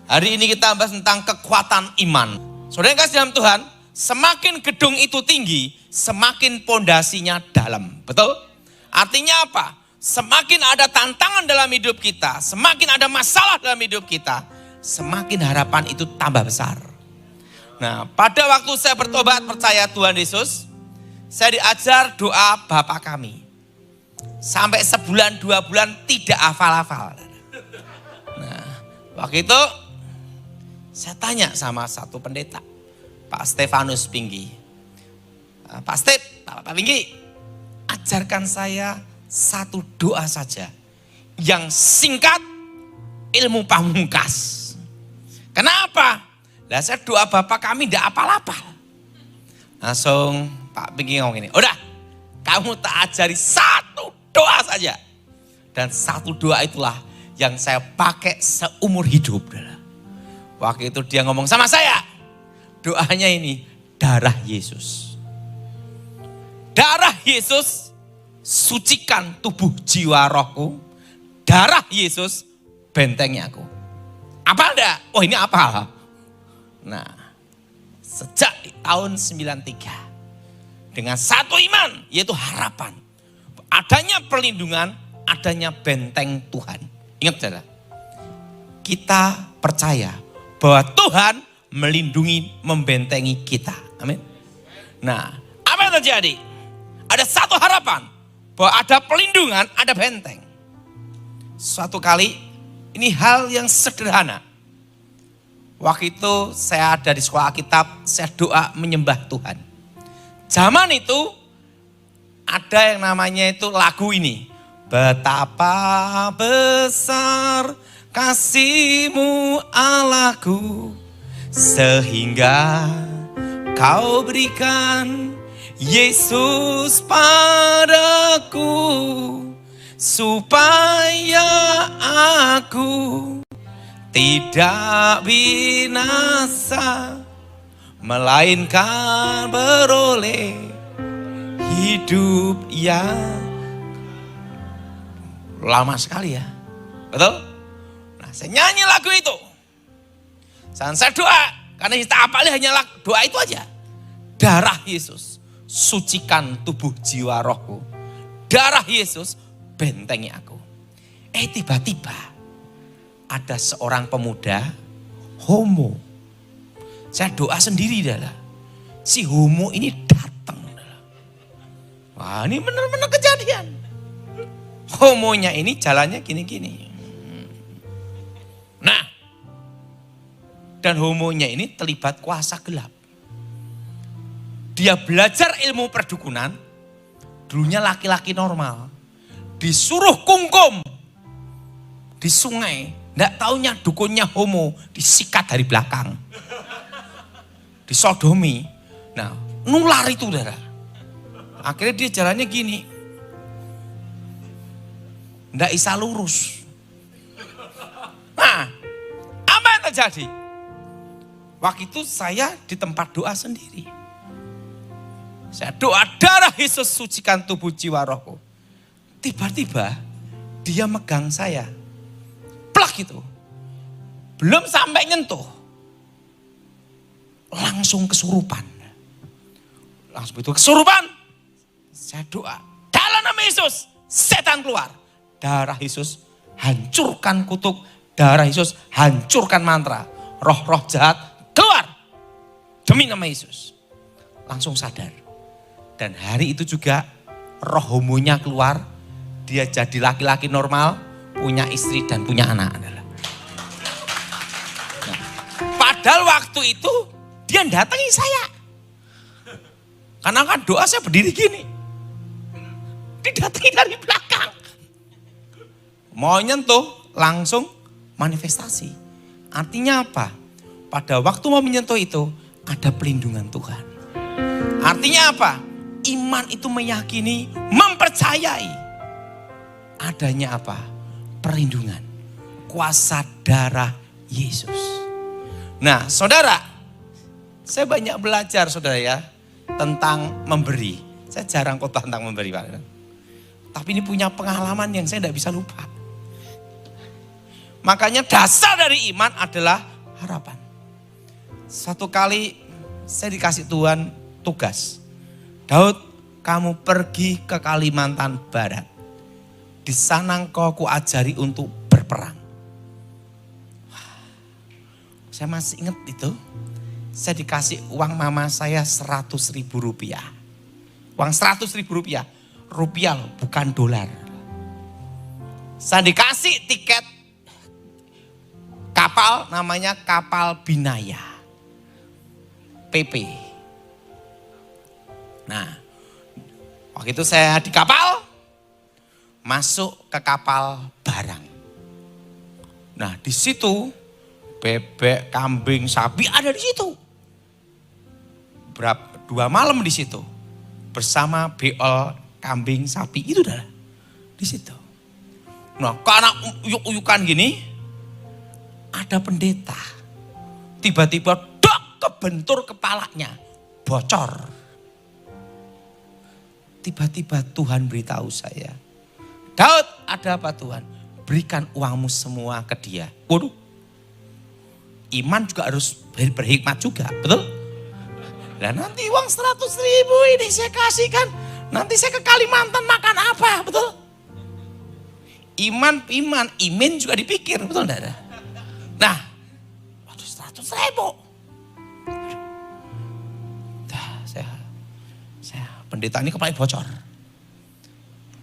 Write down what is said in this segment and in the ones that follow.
Hari ini kita bahas tentang kekuatan iman. Saudara yang kasih dalam Tuhan, semakin gedung itu tinggi, semakin pondasinya dalam. Betul? Artinya apa? Semakin ada tantangan dalam hidup kita, semakin ada masalah dalam hidup kita, semakin harapan itu tambah besar. Nah, pada waktu saya bertobat percaya Tuhan Yesus, saya diajar doa Bapa kami. Sampai sebulan 2 bulan tidak hafal-hafal. Nah, waktu itu saya tanya sama satu pendeta, Pak Stefanus Pinggi. Pak Step, Pak Pinggi, ajarkan saya satu doa saja yang singkat, ilmu pamungkas. Kenapa? Lah saya doa Bapak kami tidak apal-apal. Langsung Pak Pinggi ngomong ini, udah kamu tak ajari satu doa saja. Dan satu doa itulah yang saya pakai seumur hidup. Waktu itu dia ngomong sama saya, doanya ini, darah Yesus. Darah Yesus sucikan tubuh jiwa rohku. Darah Yesus bentengnya aku. Apa enggak? Oh ini apa? Nah, sejak di tahun 93. Dengan satu iman, yaitu harapan. Adanya perlindungan, adanya benteng Tuhan. Ingat saudara, kita percaya bahwa Tuhan melindungi, membentengi kita. Amin. Nah, apa yang terjadi? Ada satu harapan, bahwa ada perlindungan, ada benteng. Suatu kali, ini hal yang sederhana. Waktu itu saya ada di sekolah Alkitab, saya doa menyembah Tuhan. Zaman itu ada yang namanya itu lagu ini. Betapa besar kasih-Mu Allahku, sehingga Kau berikan Yesus padaku, supaya aku tidak binasa, melainkan beroleh hidup yang lama sekali ya. Betul? Nah, saya nyanyi lagu itu. Saya doa, karena kita apalagi hanya doa itu aja. Darah Yesus sucikan tubuh jiwa rohku. Darah Yesus bentengi aku. Tiba-tiba ada seorang pemuda homo. Saya doa sendiri adalah si homo ini datang. Wah, ini benar-benar kejadian. Homonya ini jalannya gini-gini. Nah, dan homonya ini terlibat kuasa gelap. Dia belajar ilmu perdukunan, dulunya laki-laki normal. Disuruh kungkum di sungai, enggak taunya dukunnya homo, disikat dari belakang. Disodomi. Nah, nular itu saudara. Akhirnya dia jalannya gini. Enggak bisa lurus. Nah, apa yang terjadi? Waktu itu saya di tempat doa sendiri. Saya doa darah Yesus sucikan tubuh jiwa rohku. Tiba-tiba dia megang saya. Plak gitu. Belum sampai nyentuh. Langsung kesurupan. Langsung itu kesurupan. Saya doa. Dalam nama Yesus, setan keluar. Darah Yesus hancurkan kutuk. Darah Yesus hancurkan mantra. Roh-roh jahat keluar. Demi nama Yesus. Langsung sadar. Dan hari itu juga roh homonya keluar. Dia jadi laki-laki normal. Punya istri dan punya anak. Nah, padahal waktu itu dia datangi saya. Karena kan doa saya berdiri gini. Didatangi dari belakang. Mau nyentuh langsung manifestasi. Artinya apa? Pada waktu mau menyentuh itu ada pelindungan Tuhan. Artinya apa? Iman itu meyakini, mempercayai adanya apa? Perlindungan. Kuasa darah Yesus. Nah saudara, saya banyak belajar saudara ya tentang memberi. Saya jarang khotbah tentang memberi Pak. Tapi ini punya pengalaman yang saya tidak bisa lupa. Makanya dasar dari iman adalah harapan. Satu kali saya dikasih Tuhan tugas. Daud, kamu pergi ke Kalimantan Barat. Di sana engkau kuajari untuk berperang. Saya masih ingat itu. Saya dikasih uang mama saya 100.000 rupiah. Uang 100.000 rupiah. Rupiah loh, bukan dolar. Saya dikasih tiket kapal, namanya kapal Binaya. PP. Nah, waktu itu saya di kapal, masuk ke kapal barang. Nah, di situ bebek, kambing, sapi ada di situ. 2 malam di situ bersama beol, kambing, sapi itu dah di situ. Nah, karena uyuk-uyukan gini, ada pendeta. Tiba-tiba dok kebentur kepalanya, bocor. Tiba-tiba Tuhan beritahu saya, Daud, ada apa Tuhan? Berikan uangmu semua ke dia. Waduh, iman juga harus berhikmat juga, betul? Nah nanti uang 100.000 ini saya kasihkan, nanti saya ke Kalimantan makan apa, betul? Iman juga dipikir, betul enggak? Nah, waduh 100.000. Saya pendeta ini kepala bocor.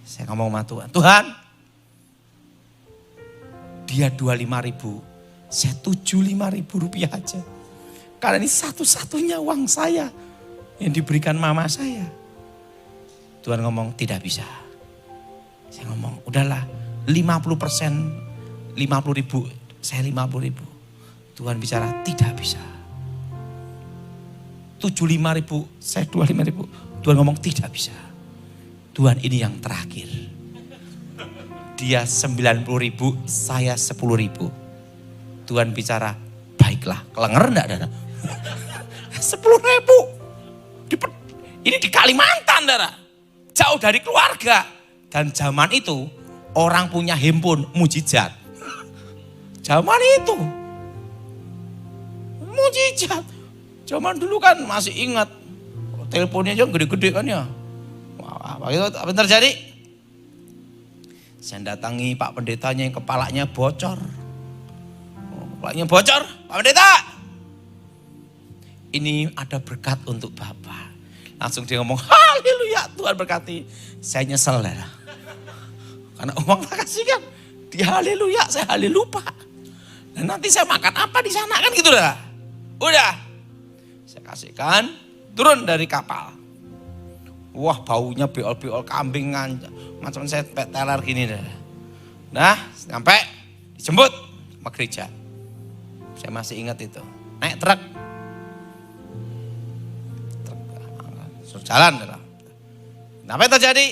Saya ngomong sama Tuhan, Tuhan, dia 25.000, saya 75.000 rupiah aja. Karena ini satu-satunya uang saya yang diberikan mama saya. Tuhan ngomong tidak bisa. Saya ngomong udahlah 50%, 50.000, saya 50.000. Tuhan bicara tidak bisa. 75.000, saya 25.000. Tuhan ngomong tidak bisa. Tuhan ini yang terakhir. Dia 90.000, saya 10.000. Tuhan bicara, baiklah, kelenger enggak Dara? 10.000. Ini di Kalimantan Dara. Jauh dari keluarga. Dan zaman itu orang punya handphone mujizat. Zaman itu. Mujizat. Zaman dulu kan masih ingat. Teleponnya aja gede-gede kan ya. Apa yang terjadi? Saya datangi Pak Pendetanya yang kepalanya bocor. Kepalanya bocor, Pak Pendeta. Ini ada berkat untuk Bapak. Langsung dia ngomong, haleluya Tuhan berkati. Saya nyesel dah. Karena uang tak kasih kan. Dia haleluya, saya halelupa. Dan nanti saya makan apa di sana kan gitu dah. Udah. Saya kasihkan, turun dari kapal. Wah baunya beol-beol kambing macam saya teler gini dah. Nah sampai dijemput sama gereja. Saya masih ingat itu. Naik truk. Suruh jalan. Apa yang terjadi?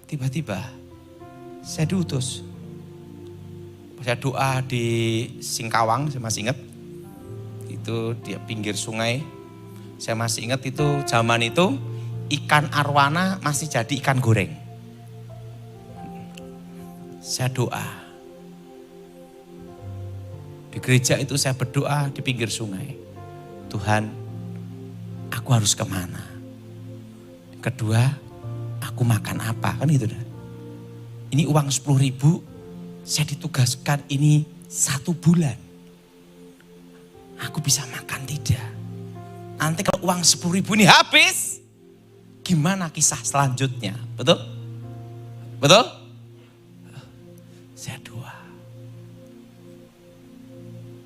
Tiba-tiba saya diutus. Saya doa di Singkawang, saya masih ingat. Itu di pinggir sungai. Saya masih ingat itu zaman itu ikan arwana masih jadi ikan goreng. Saya doa. Di gereja itu saya berdoa di pinggir sungai. Tuhan, aku harus kemana? Kedua, aku makan apa? Kan gitu dah. Ini uang 10.000, saya ditugaskan ini 1 bulan. Aku bisa makan tidak? Nanti kalau uang 10.000 ini habis, gimana kisah selanjutnya? Betul? Betul? Saya doa.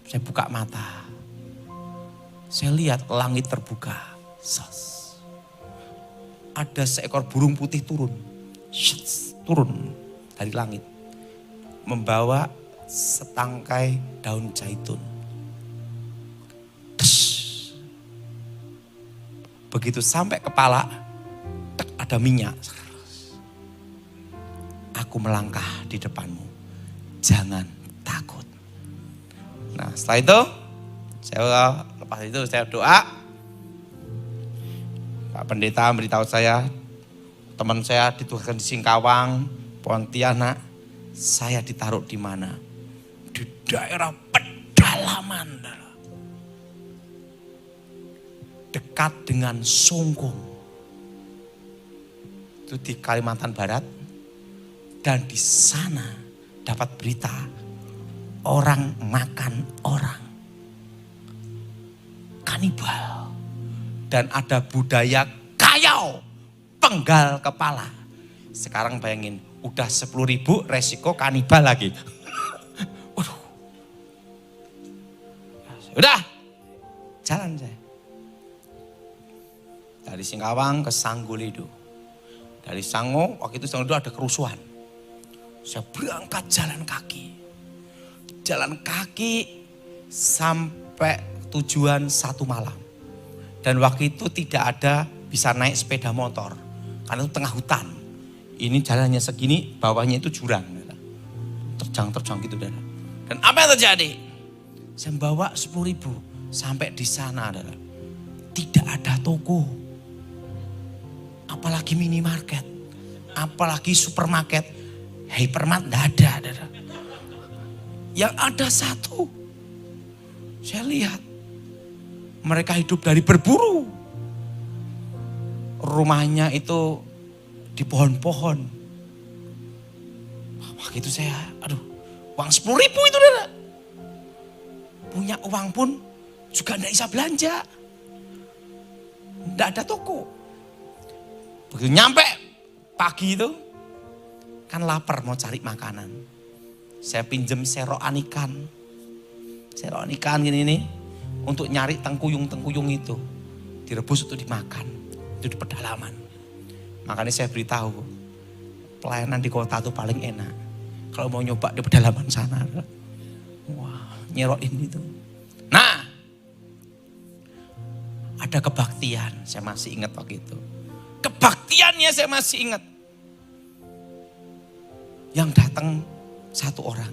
Saya buka mata. Saya lihat langit terbuka. Ada seekor burung putih turun. Turun dari langit. Membawa setangkai daun zaitun. Begitu sampai kepala, ada minyak. Aku melangkah di depanmu. Jangan takut. Nah setelah itu, lepas itu saya doa. Pak Pendeta beritahu saya, teman saya ditugaskan di Singkawang, Pontianak. Saya ditaruh di mana? di daerah pedalaman, dekat dengan Songkong, itu di Kalimantan Barat. Dan di sana dapat berita orang makan orang, kanibal. Dan ada budaya kayau, penggal kepala. Sekarang bayangin, udah 10.000 resiko kanibal lagi. Waduh. Udah, jalan saya. Dari Singkawang ke Sanggolido. Dari Sango, waktu itu Sanggolido ada kerusuhan. Saya berangkat jalan kaki. Jalan kaki sampai tujuan 1 malam. Dan waktu itu tidak ada bisa naik sepeda motor. Karena itu tengah hutan. Ini jalannya segini, bawahnya itu jurang. Terjang gitu. Dan apa yang terjadi? Saya bawa 10.000 sampai di sana. Tidak ada toko. Apalagi minimarket. Apalagi supermarket. Hypermart tidak ada. Yang ada satu. Saya lihat. Mereka hidup dari berburu. Rumahnya itu di pohon-pohon. Waktu itu saya, uang 10.000 itu dada. Punya uang pun juga tidak bisa belanja. Tidak ada toko. Begitu nyampe pagi itu, kan lapar mau cari makanan. Saya pinjem serokan ikan. Serokan ikan gini. Untuk nyari tengkuyung-tengkuyung itu. Direbus untuk dimakan. Itu di pedalaman. Makanya saya beritahu. Pelayanan di kota itu paling enak. Kalau mau nyoba di pedalaman sana. Wah, nyerokin itu. Nah. Ada kebaktian. Saya masih ingat waktu itu. Kebaktiannya saya masih ingat. Yang datang satu orang.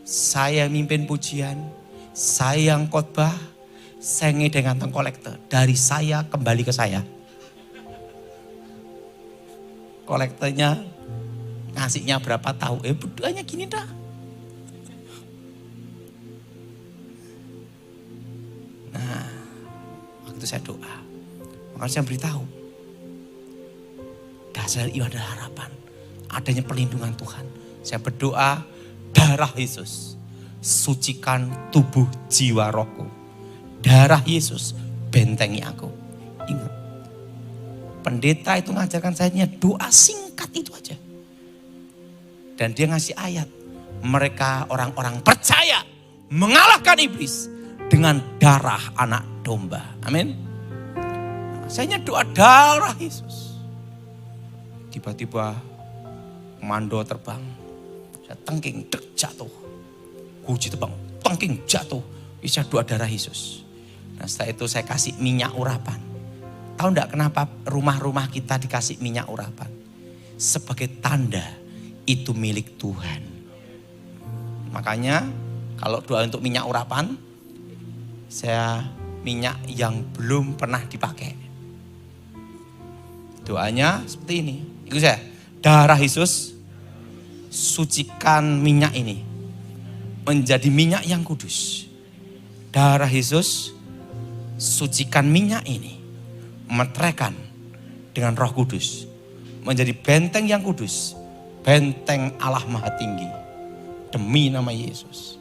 Saya mimpin pujian. Saya yang khotbah, saya ngedeng kantong kolektor. Dari saya kembali ke saya. Kolektornya ngasihnya berapa tahu. Berduanya gini dah. Nah, waktu saya doa. Makanya saya beritahu. Dasar iman dan harapan. Adanya perlindungan Tuhan. Saya berdoa darah Yesus. Sucikan tubuh jiwa rohku. Darah Yesus bentengi aku. Ingat. Pendeta itu ngajarkan saya doa singkat itu aja. Dan dia ngasih ayat. Mereka orang-orang percaya mengalahkan iblis dengan darah anak domba. Amin. Saya doa darah Yesus. Tiba-tiba komando terbang. Saya tengking jatuh. Kunci terbang, tengking jatuh. Bisa doa darah Yesus. Nah setelah itu saya kasih minyak urapan. Tahu enggak kenapa rumah-rumah kita dikasih minyak urapan? Sebagai tanda itu milik Tuhan. Makanya kalau doa untuk minyak urapan, saya minyak yang belum pernah dipakai. Doanya seperti ini. Ikut saya. Darah Yesus, sucikan minyak ini. Menjadi minyak yang kudus. Darah Yesus, sucikan minyak ini. Meteraikan dengan Roh Kudus. Menjadi benteng yang kudus. Benteng Allah Maha Tinggi. Demi nama Yesus.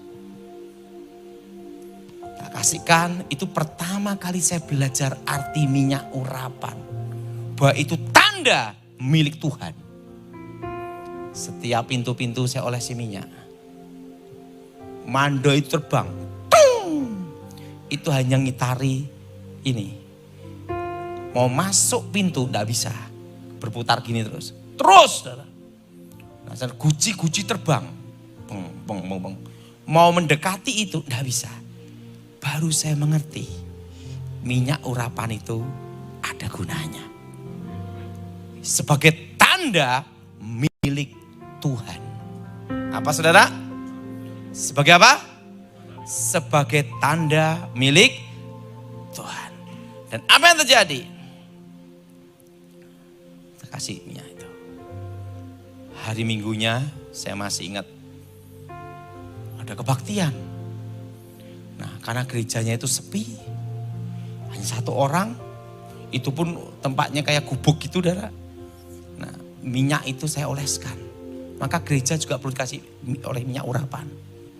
Tak kasihkan, itu pertama kali saya belajar arti minyak urapan. Bahwa itu tanda milik Tuhan. Setiap pintu-pintu saya olesi minyak. Mando itu terbang. Tung! Itu hanya ngitari ini. Mau masuk pintu enggak bisa. Berputar gini terus. Terus. Nah, guci-guci terbang. Beng, beng, beng, beng. Mau mendekati itu enggak bisa. Baru saya mengerti. Minyak urapan itu ada gunanya. Sebagai tanda milik Tuhan. Apa saudara? Sebagai apa? Sebagai tanda milik Tuhan. Dan apa yang terjadi? Kasihnya itu. Hari Minggunya saya masih ingat. ada kebaktian. Nah, karena gerejanya itu sepi, hanya satu orang, itu pun tempatnya kayak gubuk gitu, saudara. Nah, minyak itu saya oleskan. Maka gereja juga perlu dikasih oleh minyak urapan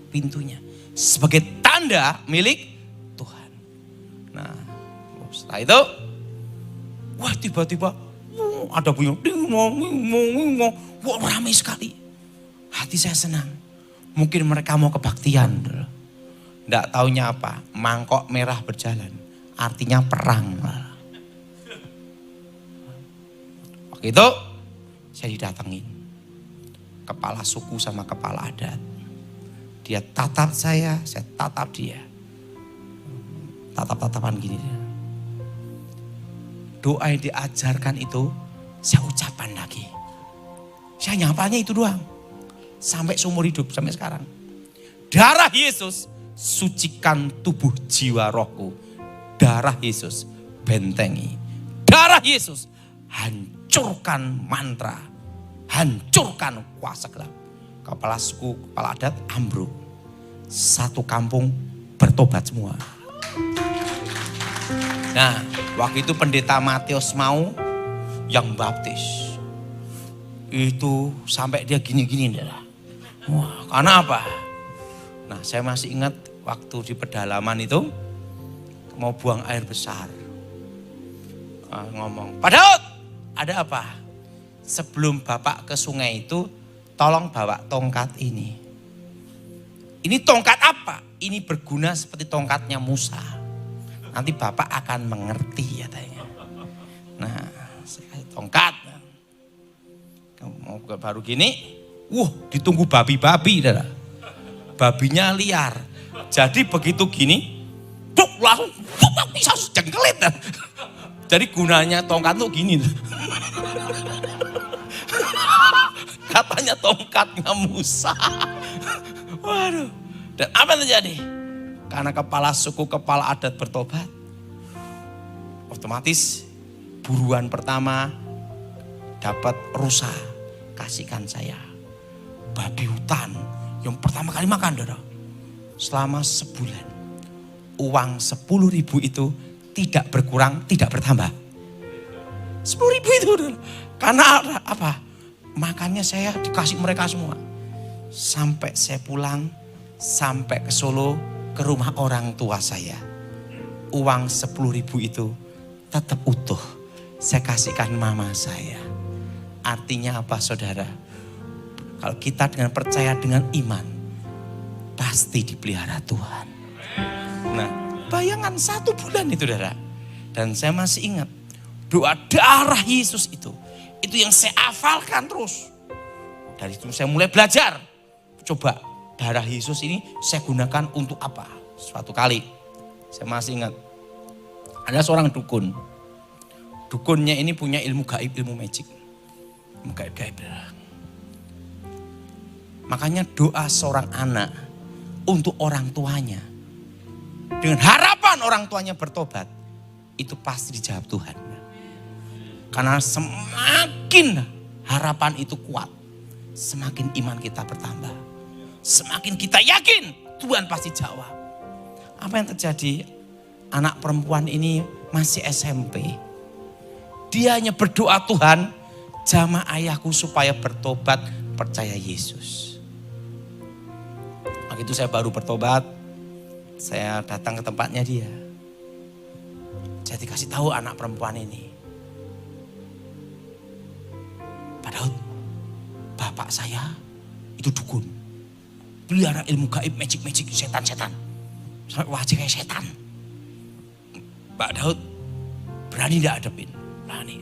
pintunya sebagai tanda milik Tuhan. Nah, setelah itu, wah tiba-tiba ada bunyi, wah ramai sekali. Hati saya senang. Mungkin mereka mau kebaktian. Nggak taunya apa, mangkok merah berjalan. Artinya perang. Waktu itu saya didatengin. Kepala suku sama kepala adat. Dia tatap saya tatap dia. Tatap-tatapan gini. Doa yang diajarkan itu saya ucapkan lagi. Saya nyapanya itu doang. Sampai seumur hidup, sampai sekarang. Darah Yesus sucikan tubuh jiwa rohku. Darah Yesus bentengi. Darah Yesus hancurkan mantra. Hancurkan kuasa gelap. Kepala suku, kepala adat ambruk. Satu kampung bertobat semua. Nah, waktu itu pendeta Matius mau yang baptis. Itu sampai dia gini-gini. Wah, karena apa? Nah, saya masih ingat waktu di pedalaman itu mau buang air besar. Ngomong, Pak Daud, ada apa? Sebelum Bapak ke sungai itu, tolong bawa tongkat ini. Ini tongkat apa? Ini berguna seperti tongkatnya Musa. Nanti Bapak akan mengerti katanya. Nah, saya kasih tongkat. Mau baru gini, ditunggu babi-babi. Babinya liar. Jadi begitu gini, langsung bisa jengkelit. Jadi gunanya tongkat tuh gini. Katanya tongkatnya Musa. Waduh. Dan apa yang terjadi? Karena kepala suku, kepala adat bertobat. Otomatis buruan pertama dapat rusa. Kasihkan saya. Babi hutan yang pertama kali makan. Selama sebulan. Uang 10.000 itu tidak berkurang, tidak bertambah. 10.000 itu. Karena apa? Makannya saya dikasih mereka semua. Sampai saya pulang, sampai ke Solo, ke rumah orang tua saya. Uang 10.000 itu tetap utuh. Saya kasihkan mama saya. Artinya apa saudara? Kalau kita dengan percaya dengan iman, pasti dipelihara Tuhan. Nah, bayangan 1 bulan itu saudara. Dan saya masih ingat, doa darah Yesus itu yang saya hafalkan terus. Dari itu saya mulai belajar. Coba darah Yesus ini saya gunakan untuk apa? Suatu kali saya masih ingat ada seorang dukun. Dukunnya ini punya ilmu gaib, ilmu magic. Ilmu gaib-gaib. Makanya doa seorang anak untuk orang tuanya. Dengan harapan orang tuanya bertobat. Itu pasti dijawab Tuhan. Karena semakin harapan itu kuat. Semakin iman kita bertambah. Semakin kita yakin Tuhan pasti jawab. Apa yang terjadi? Anak perempuan ini masih SMP. Dia hanya berdoa, Tuhan jamah ayahku supaya bertobat percaya Yesus. Waktu itu saya baru bertobat. Saya datang ke tempatnya dia. Saya dikasih tahu anak perempuan ini. Pak Daud, bapak saya itu dukun. Pelihara ilmu gaib, magic-magic, setan-setan. Sampai wajah kayak setan. Pak Daud, berani gak hadapin? Berani.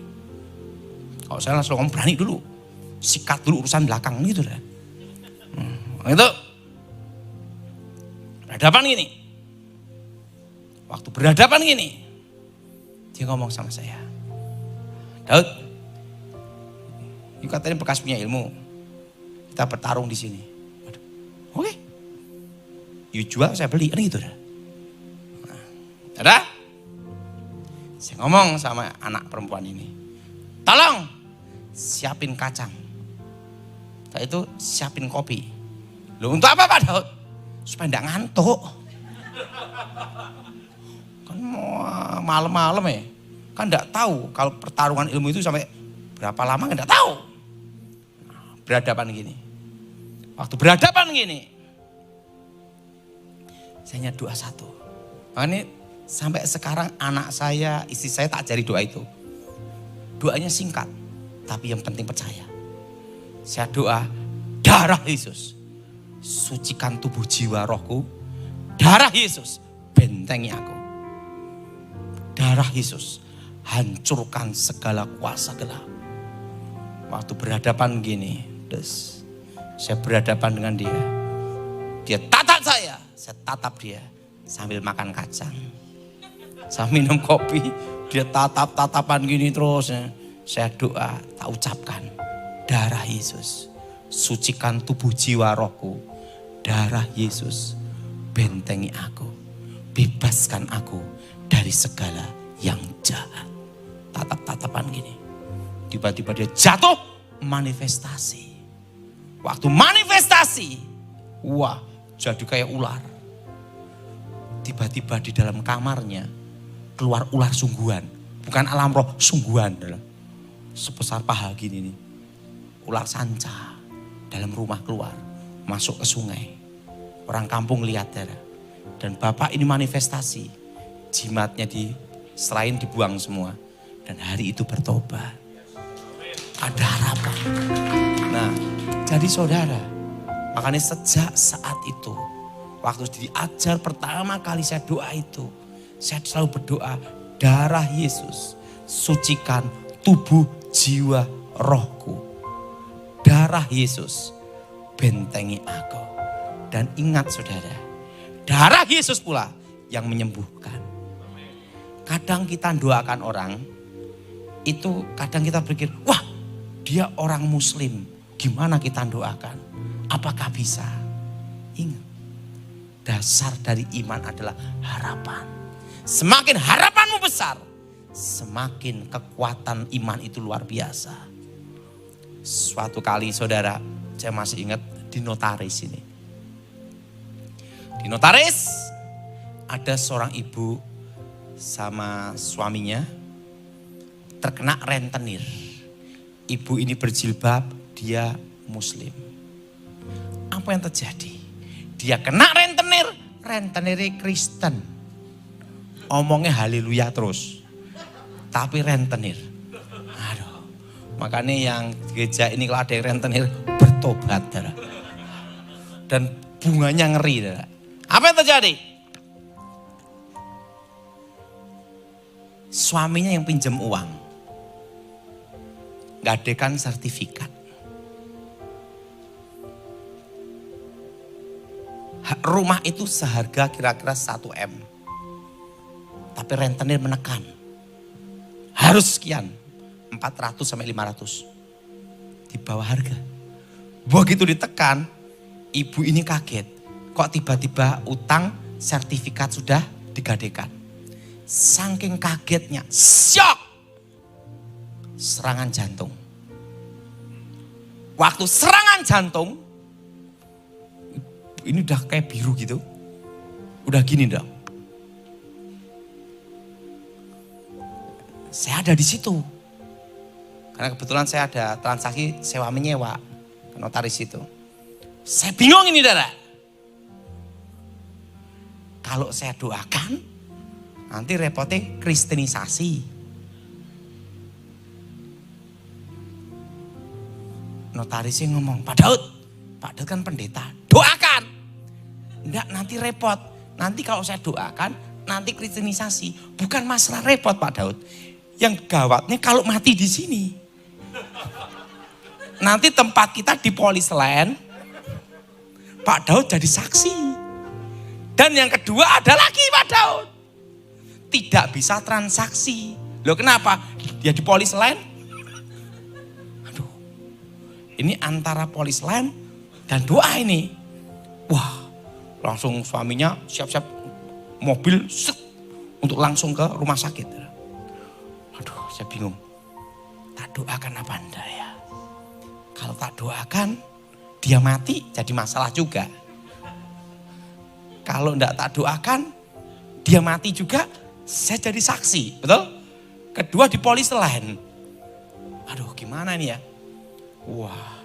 Kalau saya langsung ngomong berani dulu. Sikat dulu urusan belakang gitu dah. Itu. Berhadapan gini. Waktu berhadapan gini. Dia ngomong sama saya. Daud, ini katanya bekas punya ilmu. Kita bertarung di sini. Oke. You jual, saya beli. Kan gitu dah. Ada? Saya ngomong sama anak perempuan ini. Tolong siapin kacang. Setelah itu siapin kopi. Loh untuk apa Pak Daud? supaya enggak ngantuk. Kan malam-malam ya. Kan enggak tahu kalau pertarungan ilmu itu sampai berapa lama enggak tahu. Berhadapan gini. Waktu berhadapan gini. Saya hanya doa satu. Makanya sampai sekarang anak saya, istri saya tak ajari doa itu. Doanya singkat, tapi yang penting percaya. Saya doa, darah Yesus, sucikan tubuh jiwa rohku. Darah Yesus, bentengi aku. Darah Yesus, hancurkan segala kuasa gelap. Waktu berhadapan gini, saya berhadapan dengan dia. Dia tatap saya tatap dia sambil makan kacang. Saya minum kopi, dia tatap-tatapan gini terus. Saya doa, tak ucapkan. Darah Yesus, sucikan tubuh jiwa rohku. Darah Yesus, bentengi aku. Bebaskan aku dari segala yang jahat. Tatap-tatapan gini. Tiba-tiba dia jatuh, manifestasi. Waktu manifestasi, wah jadi kayak ular. Tiba-tiba di dalam kamarnya keluar ular sungguhan. Bukan alam roh, sungguhan. Sebesar paha gini nih. Ular sanca dalam rumah keluar. Masuk ke sungai. Orang kampung lihat darah. Dan bapak ini manifestasi. Jimatnya selain dibuang semua. Dan hari itu bertobat. Ada harapan. Nah, jadi saudara. Makanya sejak saat itu. Waktu diajar pertama kali saya doa itu. Saya selalu berdoa, darah Yesus sucikan tubuh jiwa rohku. Darah Yesus bentengi aku. Dan ingat saudara, darah Yesus pula yang menyembuhkan. Kadang kita doakan orang, itu kadang kita berpikir, wah dia orang muslim, gimana kita doakan? Apakah bisa? Ingat, dasar dari iman adalah harapan. Semakin harapanmu besar, semakin kekuatan iman itu luar biasa. Suatu kali saudara, saya masih ingat di notaris ini. Di notaris ada seorang ibu sama suaminya terkena rentenir. Ibu ini berjilbab, dia muslim. Apa yang terjadi? Dia kena rentenir, rentenirnya Kristen. Omongnya haleluya terus. Tapi rentenir. Aduh. Makanya yang gereja ini kalau ada yang rentenir, bertobat. Darah. Dan bunganya ngeri. Darah. Apa yang terjadi? Suaminya yang pinjam uang. Gadekan sertifikat. Rumah itu seharga kira-kira 1 M. Tapi rentenir menekan. Harus sekian. 400 sampai 500. Di bawah harga. Begitu ditekan, ibu ini kaget. Kok tiba-tiba utang sertifikat sudah digadekan. Saking kagetnya, syok. Serangan jantung. Waktu serangan jantung, ini udah kayak biru gitu. Udah gini dong. Saya ada di situ. Karena kebetulan saya ada transaksi sewa menyewa ke notaris itu. Saya bingung ini Dara. Kalau saya doakan, nanti repotnya kristenisasi. Notarisnya ngomong, Pak Daud kan pendeta, doakan. Enggak, nanti repot. Nanti kalau saya doakan, nanti kristenisasi. Bukan masalah repot Pak Daud. Yang gawatnya kalau mati di sini. Nanti tempat kita di Polisland, Pak Daud jadi saksi. Dan yang kedua ada lagi Pak Daud. Tidak bisa transaksi. Loh kenapa? Dia di Polisland. Aduh. Ini antara Polisland dan doa ini. Wah, langsung suaminya siap-siap mobil untuk langsung ke rumah sakit. Aduh, saya bingung. Tak doakan apa anda ya? Kalau tak doakan, dia mati jadi masalah juga. Kalau enggak tak doakan, dia mati juga, saya jadi saksi. Betul? Kedua di polis lain. Aduh gimana nih ya? Wah,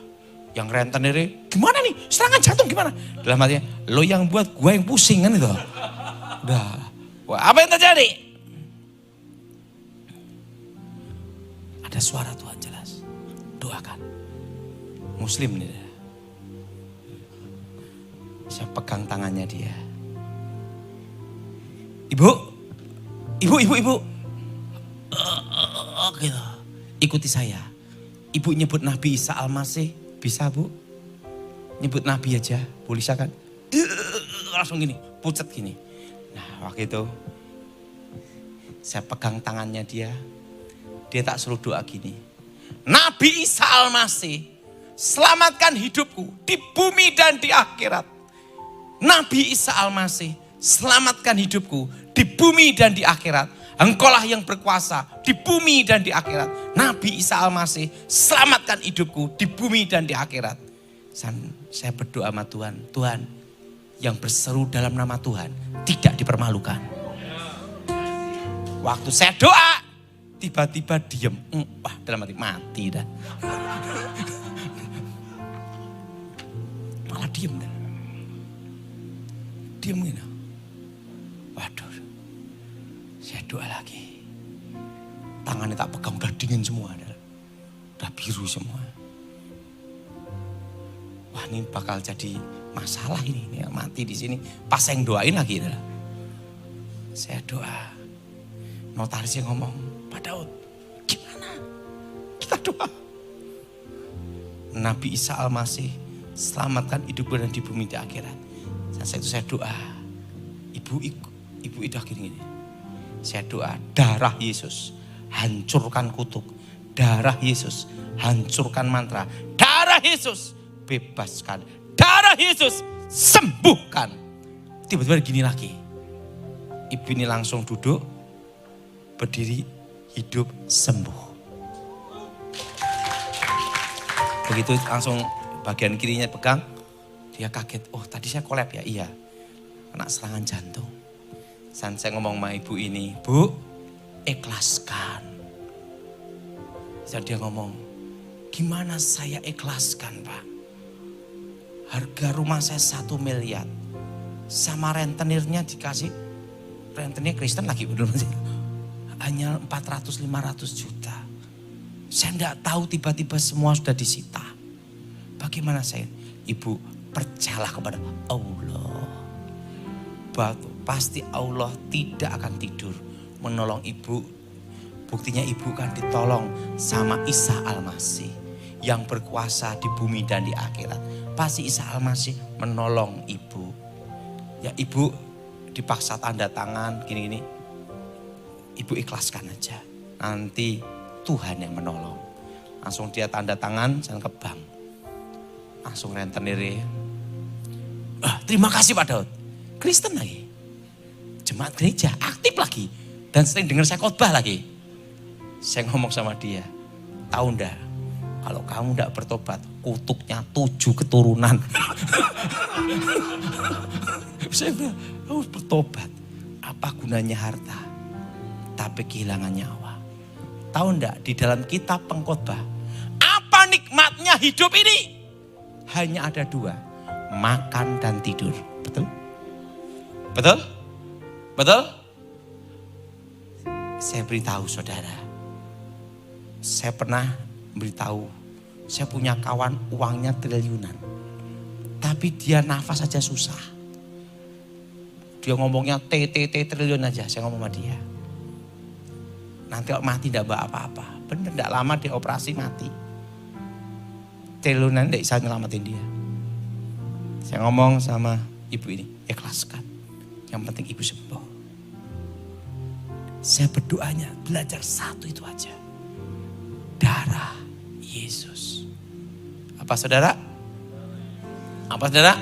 yang rentenir gimana nih? Serangan jantung gimana? Dalam hatinya, lo yang buat gue yang pusing kan itu. Udah. Wah, apa yang terjadi? Ada suara Tuhan jelas. Doakan. Muslim nih. Saya pegang tangannya dia. Ibu. Gitu. Ikuti saya. Ibu nyebut Nabi Isa Al-Masih. Bisa bu? Nyebut Nabi aja. Boleh kan? Langsung gini. Pucat gini. Nah waktu itu. Saya pegang tangannya dia. Dia tak suruh doa gini. Nabi Isa Al-Masih. Selamatkan hidupku. Di bumi dan di akhirat. Nabi Isa Al-Masih, selamatkan hidupku di bumi dan di akhirat. Engkaulah yang berkuasa di bumi dan di akhirat. Nabi Isa Al-Masih, selamatkan hidupku di bumi dan di akhirat. Saya berdoa sama Tuhan, Tuhan yang berseru dalam nama Tuhan tidak dipermalukan. Waktu saya doa, tiba-tiba diem. Wah dalam hati mati dah. Malah diem dah. Diam gitu. Waduh. Saya doa lagi. Tangannya tak pegang udah dingin semua. Udah biru semua. Wah ini bakal jadi masalah ini. Mati di sini. Pas saya doain lagi. Saya doa. Notarisnya ngomong. Pak Daud gimana? Kita doa. Nabi Isa Al-Masih. Selamatkan hidup dan di bumi di akhirat. Saat itu saya doa, ibu itu gini. Saya doa, darah Yesus hancurkan kutuk, darah Yesus hancurkan mantra, darah Yesus bebaskan, darah Yesus sembuhkan. Tiba-tiba gini lagi, ibu ini langsung duduk, berdiri, hidup, sembuh. Begitu langsung bagian kirinya pegang. Dia kaget, oh tadi saya kolab ya, iya. Kena serangan jantung. Saya ngomong sama ibu ini, Bu, ikhlaskan. Dia ngomong, gimana saya ikhlaskan Pak? Harga rumah saya 1 miliar. Sama rentenirnya dikasih, rentenir Kristen lagi, betul sih. Hanya 400-500 juta. Saya enggak tahu tiba-tiba semua sudah disita. Bagaimana saya? Ibu, percayalah kepada Allah. Pasti Allah tidak akan tidur menolong ibu. Buktinya ibu kan ditolong sama Isa Al-Masih yang berkuasa di bumi dan di akhirat. Pasti Isa Al-Masih menolong ibu. Ya ibu dipaksa tanda tangan gini-gini. Ibu ikhlaskan aja. Nanti Tuhan yang menolong. Langsung dia tanda tangan, saya ke bank. Langsung rentenir. Terima kasih Pak Daud. Kristen lagi. Jemaat gereja aktif lagi. Dan sering dengar saya khotbah lagi. Saya ngomong sama dia. Tahu enggak? Kalau kamu enggak bertobat. Kutuknya 7 keturunan. Saya bilang, harus bertobat. Apa gunanya harta? Tapi kehilangan nyawa. Tahu enggak? Di dalam kitab pengkhotbah. Apa nikmatnya hidup ini? Hanya ada 2. Makan dan tidur. Betul? Betul? Betul? Saya beritahu saudara. Saya pernah beritahu. Saya punya kawan uangnya triliunan. Tapi dia nafas aja susah. Dia ngomongnya triliun aja. Saya ngomong sama dia. Nanti kalau mati tidak bawa apa-apa. Bener tidak lama dia operasi mati. Triliunan tidak bisa nyelamatin dia. Saya ngomong sama ibu ini, ikhlaskan. Yang penting ibu sembuh. Saya berdoanya belajar satu itu aja. Darah Yesus. Apa saudara? Apa saudara?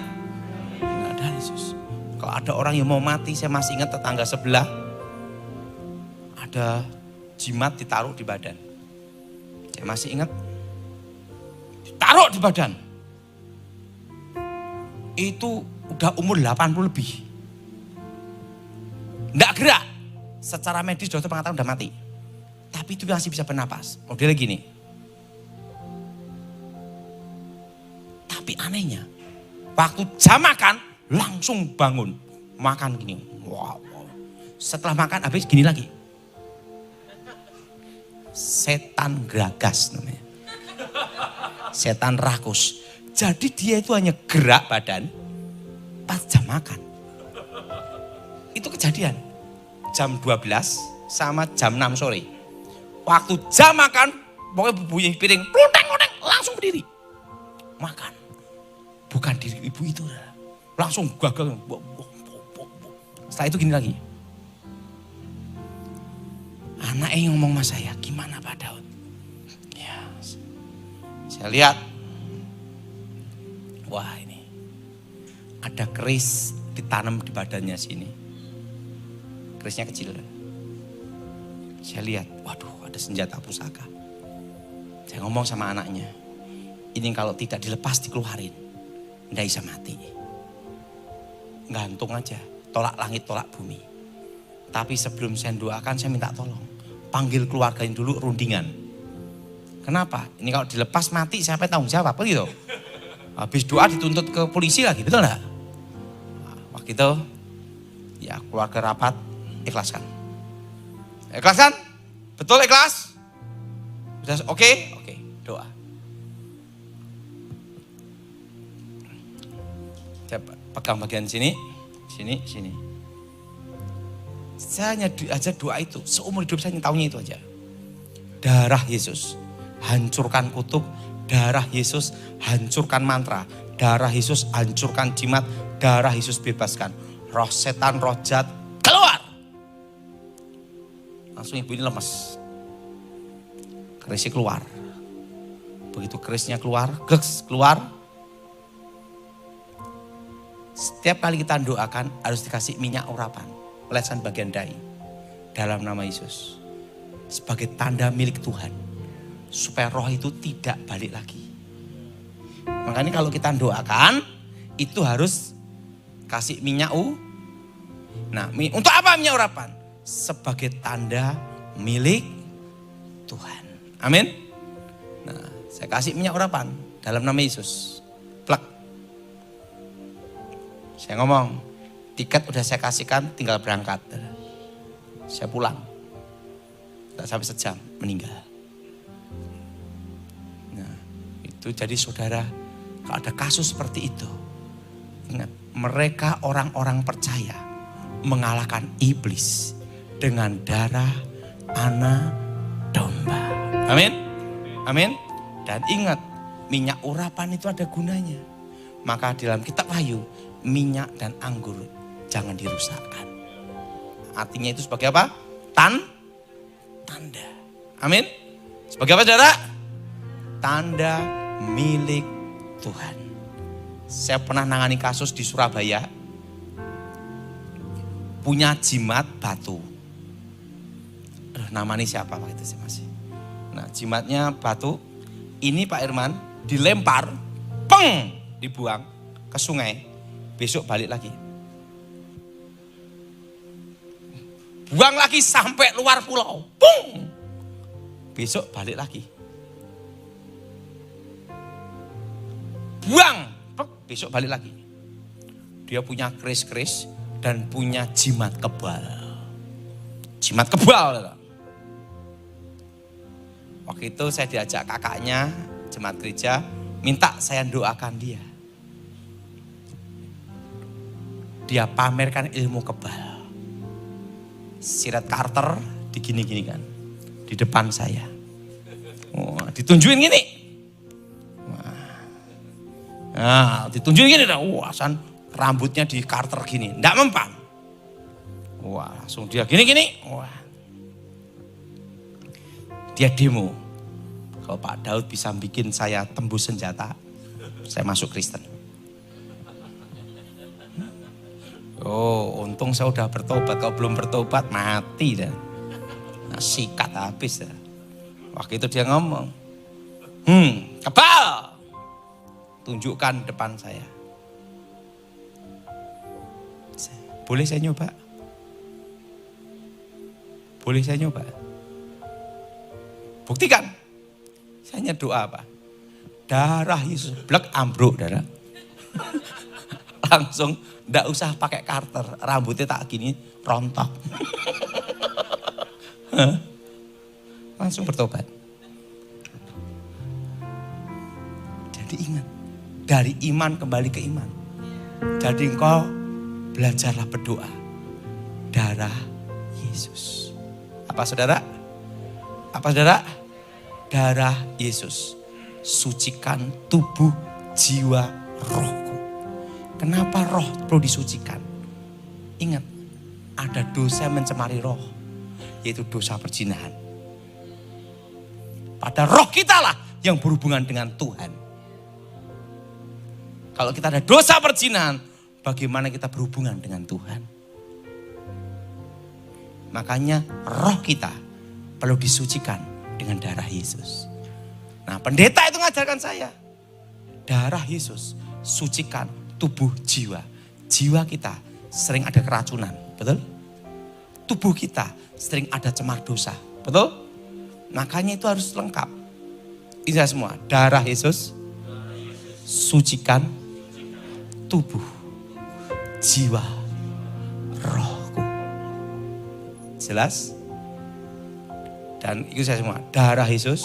Darah Yesus. Kalau ada orang yang mau mati, saya masih ingat tetangga sebelah. Ada jimat ditaruh di badan. Saya masih ingat. Ditaruh di badan. Itu udah umur 80 lebih. Enggak gerak. Secara medis dokter mengatakan udah mati. Tapi itu masih bisa bernapas. Modelnya gini. Tapi anehnya, waktu jam makan langsung bangun. Makan gini. Wow. Setelah makan habis gini lagi. Setan geragas namanya. Setan rakus. Jadi dia itu hanya gerak badan pas jam makan. Itu kejadian. Jam 12 sama jam 6 sore. Waktu jam makan, pokoknya bunyi piring, ploteng-ploteng, langsung berdiri. Makan. Bukan diri ibu itu. Langsung gagal. Setelah itu gini lagi. Anaknya ngomong sama saya, gimana Pak Daud? Ya, saya lihat. Wah ini. Ada keris ditanam di badannya sini. Kerisnya kecil. Saya lihat, waduh ada senjata pusaka. Saya ngomong sama anaknya, ini kalau tidak dilepas dikeluarin, nggak bisa mati. Gantung aja, tolak langit, tolak bumi. Tapi sebelum saya doakan, saya minta tolong. Panggil keluarganya dulu rundingan. Kenapa? Ini kalau dilepas mati, siapa yang tanggung jawab? Gitu. Habis doa dituntut ke polisi lagi, betul nggak? Nah, waktu itu, ya keluarga rapat, ikhlaskan. Ikhlaskan? Betul ikhlas? Sudah oke? Oke, doa. Saya pegang bagian sini, sini, sini. Saya hanya aja doa itu, seumur hidup saya tahunya itu aja. Darah Yesus, hancurkan kutuk. Darah Yesus, hancurkan mantra. Darah Yesus, hancurkan jimat. Darah Yesus, bebaskan. Roh setan, roh jahat, keluar. Langsung ibu ini lemes. Kerisnya keluar. Begitu kerisnya keluar, keluar. Setiap kali kita doakan harus dikasih minyak urapan. Olesan bagian dahi. Dalam nama Yesus. Sebagai tanda milik Tuhan. Supaya roh itu tidak balik lagi. Makanya kalau kita doakan, itu harus kasih minyak Nah, untuk apa minyak urapan? Sebagai tanda milik Tuhan. Amin. Nah, saya kasih minyak urapan dalam nama Yesus. Plak. Saya ngomong, tiket udah saya kasihkan, tinggal berangkat. Saya pulang. Tidak sampai sejam, meninggal. Nah, itu jadi saudara, kalau ada kasus seperti itu, ingat, mereka orang-orang percaya mengalahkan iblis dengan darah anak domba. Amin. Amin. Dan ingat, minyak urapan itu ada gunanya. Maka dalam kitab Wahyu, minyak dan anggur jangan dirusakkan. Artinya itu sebagai apa? Tanda. Amin. Sebagai apa saudara? Tanda milik Tuhan. Saya pernah nangani kasus di Surabaya. Punya jimat batu. Namanya siapa Pak itu sih masih. Nah jimatnya batu. Ini Pak Irman dilempar. Peng! Dibuang ke sungai. Besok balik lagi. Buang lagi sampai luar pulau. Pung! Besok balik lagi. Buang! Besok balik lagi. Dia punya keris-keris dan punya jimat kebal. Jimat kebal. Waktu itu saya diajak kakaknya, jemaat gereja, minta saya doakan dia. Dia pamerkan ilmu kebal. Sirat Carter digini-gini kan. Di depan saya. Wah, ditunjukin gini. Nah, ditunjukin gini. Wah, rambutnya di Carter gini. Nggak mempan. Wah, langsung dia gini-gini. Wah. Dia demo. Kalau Pak Daud bisa bikin saya tembus senjata, saya masuk Kristen. Oh, untung saya udah bertobat. Kalau belum bertobat, mati dah. Nah, sikat habis dah. Waktu itu dia ngomong, kebal. Tunjukkan depan saya. Boleh saya nyoba? Boleh saya nyoba? Buktikan. Saya hanya doa apa? Darah Yesus, blek ambruk darah. Langsung ndak usah pakai karter, rambutnya tak gini rontok. Langsung bertobat. Jadi ingat, dari iman kembali ke iman. Jadi engkau belajarlah berdoa. Darah Yesus. Apa saudara? Apa saudara? Darah Yesus. Sucikan tubuh, jiwa, rohku. Kenapa roh perlu disucikan? Ingat, ada dosa yang mencemari roh, yaitu dosa perzinahan. Pada roh kita lah yang berhubungan dengan Tuhan. Kalau kita ada dosa perzinahan, bagaimana kita berhubungan dengan Tuhan? Makanya roh kita perlu disucikan dengan darah Yesus. Nah, pendeta itu ngajarkan saya. Darah Yesus sucikan tubuh jiwa. Jiwa kita sering ada keracunan, betul? Tubuh kita sering ada cemar dosa, betul? Makanya itu harus lengkap. Ini semua, darah Yesus sucikan tubuh, jiwa, rohku. Jelas? Dan itu saya semua, darah Yesus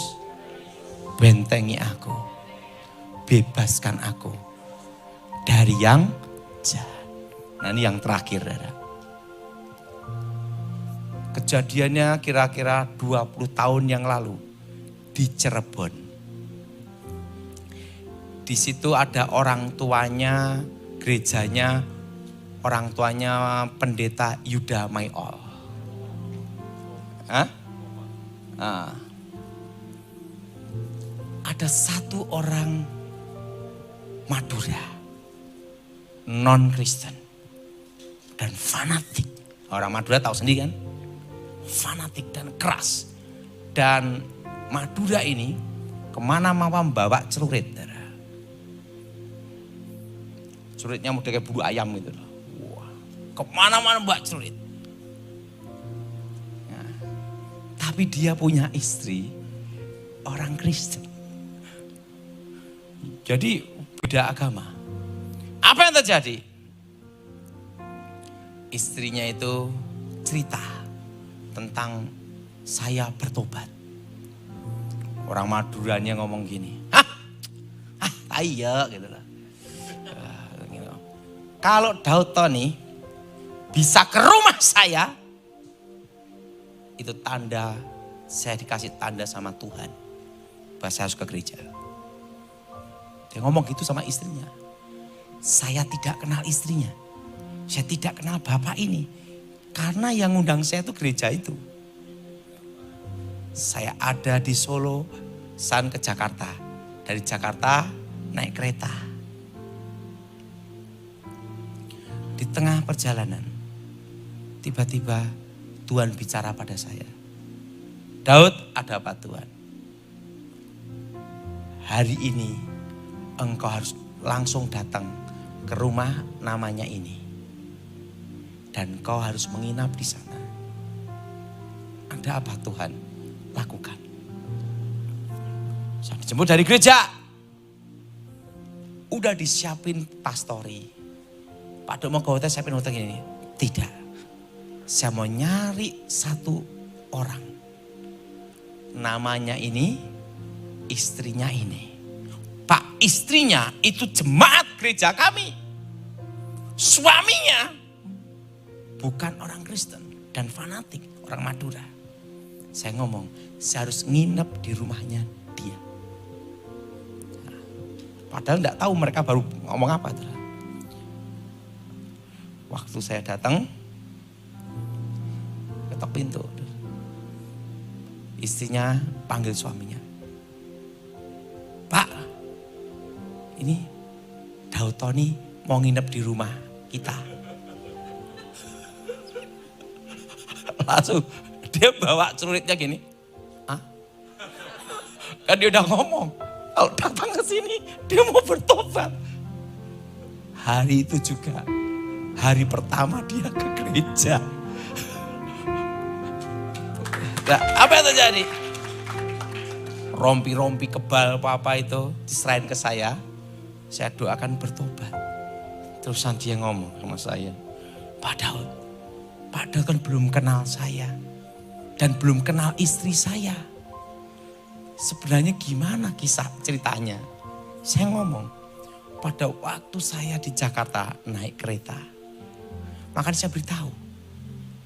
bentengi aku, bebaskan aku dari yang jahat. Nah ini yang terakhir. Kejadiannya kira-kira 20 tahun yang lalu di Cirebon. Di situ ada orang tuanya, gerejanya, orang tuanya pendeta Yuda Mayol. Hah? Nah. Ada satu orang Madura, non-Kristen, dan fanatik. Orang Madura tahu sendiri kan? Fanatik dan keras. Dan Madura ini kemana mau membawa celurit. Celuritnya udah kayak bulu ayam gitu loh. Wah, kemana-mana bawa celurit. Nah, tapi dia punya istri orang Kristen. Jadi beda agama. Apa yang terjadi? Istrinya itu cerita tentang saya bertobat. Orang Maduranya ngomong gini, iya gitu lah. Kalau Daud Tony bisa ke rumah saya, itu tanda saya dikasih tanda sama Tuhan. Bahwa saya harus ke gereja. Dia ngomong gitu sama istrinya. Saya tidak kenal istrinya. Saya tidak kenal bapak ini. Karena yang undang saya itu gereja itu. Saya ada di Solo, San ke Jakarta. Dari Jakarta naik kereta. Di tengah perjalanan, tiba-tiba Tuhan bicara pada saya. Daud, ada apa Tuhan? Hari ini engkau harus langsung datang ke rumah namanya ini. Dan kau harus menginap di sana. Ada apa Tuhan? Lakukan. Saya dijemput dari gereja. Udah disiapin pastori. Pak Dok mau ke hotel siapin hotel ini. Tidak. Saya mau nyari satu orang. Namanya ini, istrinya ini. Pak, istrinya itu jemaat gereja kami. Suaminya bukan orang Kristen dan fanatik, orang Madura. Saya ngomong, saya harus nginep di rumahnya dia. Nah, padahal enggak tahu mereka baru ngomong apa. Waktu saya datang, ketok pintu. Istrinya panggil suaminya. Pak, ini Daud Tony mau nginep di rumah kita. Langsung dia bawa celuritnya gini. Hah? Kan dia udah ngomong. Kalau datang ke sini dia mau bertobat. Hari itu juga hari pertama dia ke gereja. Nah, apa yang terjadi? Rompi-rompi kebal apa itu diserahin ke saya doakan bertobat. Terusan dia ngomong sama saya, Pak Daud kan belum kenal saya dan belum kenal istri saya. Sebenarnya gimana kisah ceritanya? Saya ngomong, pada waktu saya di Jakarta naik kereta, makanya saya beritahu,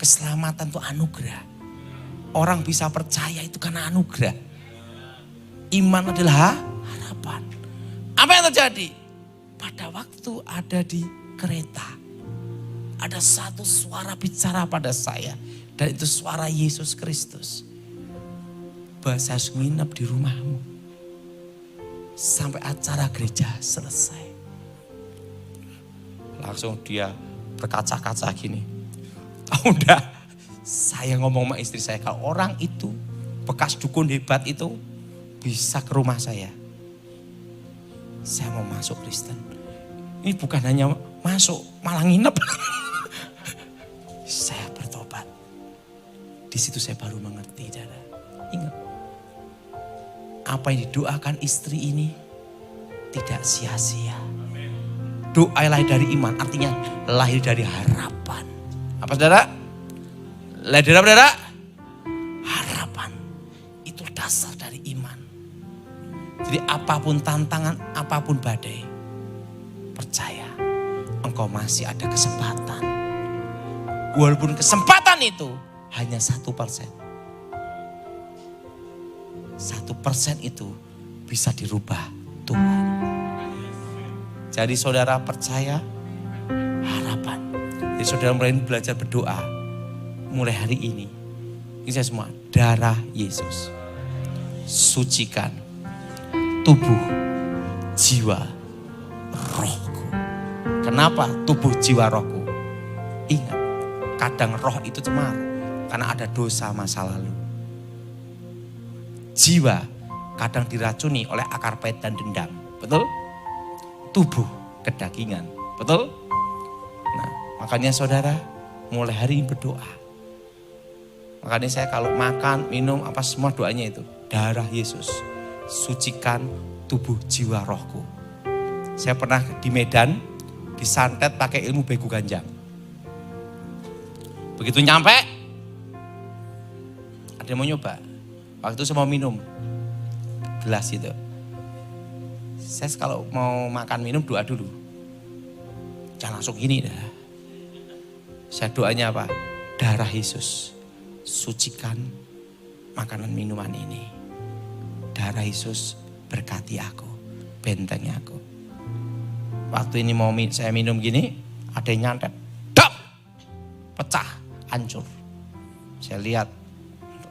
keselamatan itu anugerah. Orang bisa percaya itu karena anugerah. Iman adalah harapan. Apa yang terjadi? Pada waktu ada di kereta, ada satu suara bicara pada saya. Dan itu suara Yesus Kristus. Bahwa saya harus nginep di rumahmu. Sampai acara gereja selesai. Langsung dia berkaca-kaca gini. Udah, saya ngomong sama istri saya, kalau orang itu, bekas dukun hebat itu, bisa ke rumah saya mau masuk Kristen. Ini bukan hanya masuk, malah nginep. Saya bertobat. Di situ saya baru mengerti, saudara. Ingat, apa yang didoakan istri ini tidak sia-sia. Doa lahir dari iman, artinya lahir dari harapan. Apa saudara? Lahir dari apa, saudara? Harapan. Itu dasar dari iman. Jadi apapun tantangan, apapun badai, percaya engkau masih ada kesempatan. Walaupun kesempatan itu hanya 1%. 1% itu bisa dirubah Tuhan. Jadi saudara percaya harapan. Jadi saudara mulai belajar berdoa mulai hari ini. Ini saya semua, darah Yesus sucikan tubuh, jiwa, rohku. Kenapa tubuh, jiwa, rohku? Ingat, kadang roh itu cemar karena ada dosa masa lalu. Jiwa kadang diracuni oleh akar pahit dan dendam. Betul? Tubuh kedagingan. Betul? Nah, makanya saudara mulai hari ini berdoa. Makanya saya kalau makan, minum, apa semua doanya itu. Darah Yesus, sucikan tubuh, jiwa, rohku. Saya pernah di Medan, disantet pakai ilmu begu ganjang. Begitu nyampe, ada yang mau nyoba. Waktu itu saya mau minum gelas itu. Saya kalau mau makan minum doa dulu. Jangan langsung gini dah. Saya doanya apa? Darah Yesus, sucikan makanan minuman ini. Darah Yesus berkati aku, bentengi aku. Waktu ini mau saya minum gini, ada yang nyantet. Dap! Pecah, hancur. Saya lihat,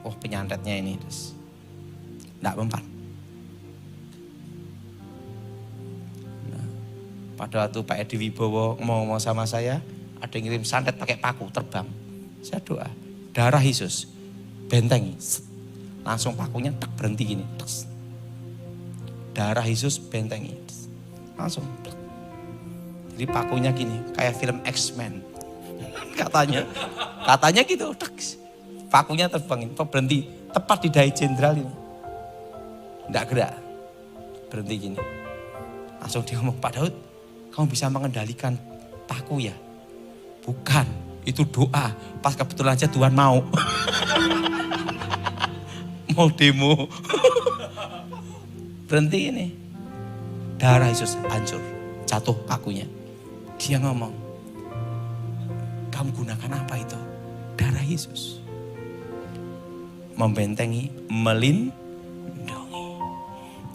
oh penyantetnya ini. Tidak mempan. Nah, pada waktu Pak Edi Wibowo ngomong sama saya, ada yang ngirim santet pakai paku, terbang. Saya doa, darah Yesus, bentengi. Langsung pakunya tak berhenti gini. Darah Yesus bentengi. Langsung. Jadi pakunya gini, kayak film X-Men. Katanya gitu. Pakunya terbang, berhenti. Tepat di dahi jenderal ini. Tidak gerak. Berhenti gini. Langsung dia ngomong, Pak Daud, kamu bisa mengendalikan paku ya? Bukan, itu doa. Pas kebetulan aja Tuhan mau. Mau demo. Berhenti ini. Darah Yesus hancur. Jatuh pakunya. Dia ngomong, kamu gunakan apa itu? Darah Yesus. Membentengi, melindungi.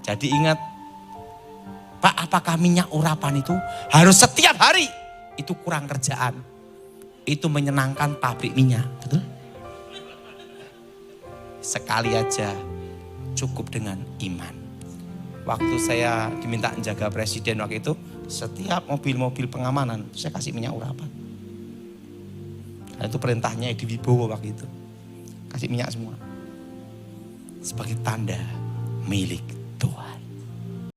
Jadi ingat, Pak, apakah minyak urapan itu harus setiap hari? Itu kurang kerjaan. Itu menyenangkan pabrik minyak, betul? Sekali aja cukup dengan iman. Waktu saya diminta menjaga presiden waktu itu, setiap mobil-mobil pengamanan saya kasih minyak urapan. Nah, itu perintahnya Edi Wibowo waktu itu. Kasih minyak semua. Sebagai tanda milik